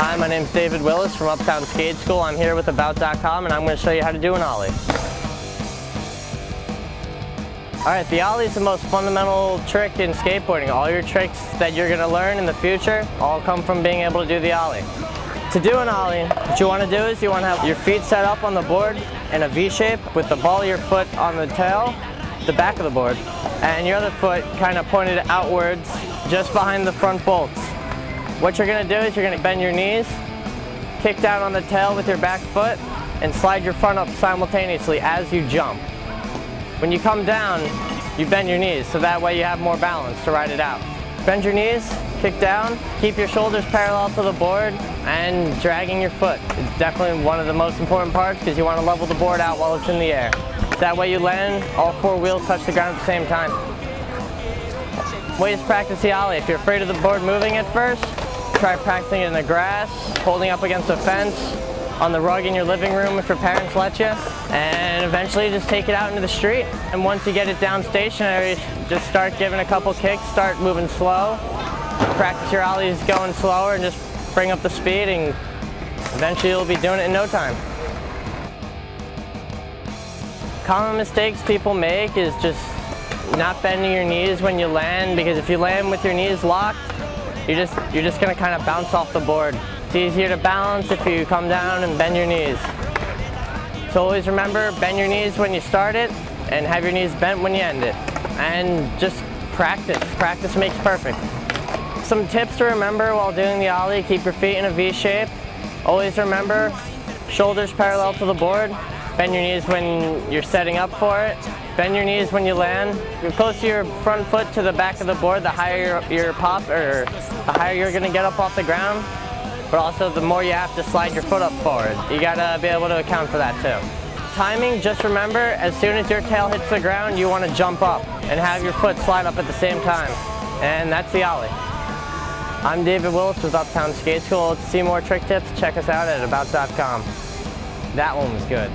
Hi, my name's David Willis from Uptown Skate School. I'm here with About.com and I'm going to show you how to do an Ollie. Alright, the Ollie is the most fundamental trick in skateboarding. All your tricks that you're going to learn in the future all come from being able to do the Ollie. To do an Ollie, what you want to do is you want to have your feet set up on the board in a V shape with the ball of your foot on the tail, the back of the board, and your other foot kind of pointed outwards just behind the front bolts. What you're going to do is you're going to bend your knees, kick down on the tail with your back foot, and slide your front up simultaneously as you jump. When you come down, you bend your knees, so that way you have more balance to ride it out. Bend your knees, kick down, keep your shoulders parallel to the board, and dragging your foot. It's definitely one of the most important parts because you want to level the board out while it's in the air. That way you land, all four wheels touch the ground at the same time. Ways to practice the Ollie. If you're afraid of the board moving at first, try practicing it in the grass, holding up against a fence, on the rug in your living room if your parents let you, and eventually just take it out into the street. And once you get it down stationary, just start giving a couple kicks, start moving slow, practice your Ollies going slower and just bring up the speed, and eventually you'll be doing it in no time. Common mistakes people make is just not bending your knees when you land, because if you land with your knees locked, you're just going to kind of bounce off the board. It's easier to balance if you come down and bend your knees. So always remember, bend your knees when you start it and have your knees bent when you end it. And just practice. Practice makes perfect. Some tips to remember while doing the Ollie: keep your feet in a V shape. Always remember, shoulders parallel to the board. Bend your knees when you're setting up for it. Bend your knees when you land. You're close to your front foot to the back of the board, the higher your pop, or the higher you're going to get up off the ground. But also the more you have to slide your foot up forward. You got to be able to account for that too. Timing, just remember, as soon as your tail hits the ground, you want to jump up and have your foot slide up at the same time. And that's the Ollie. I'm David Willis with Uptown Skate School. To see more trick tips, check us out at About.com. That one was good.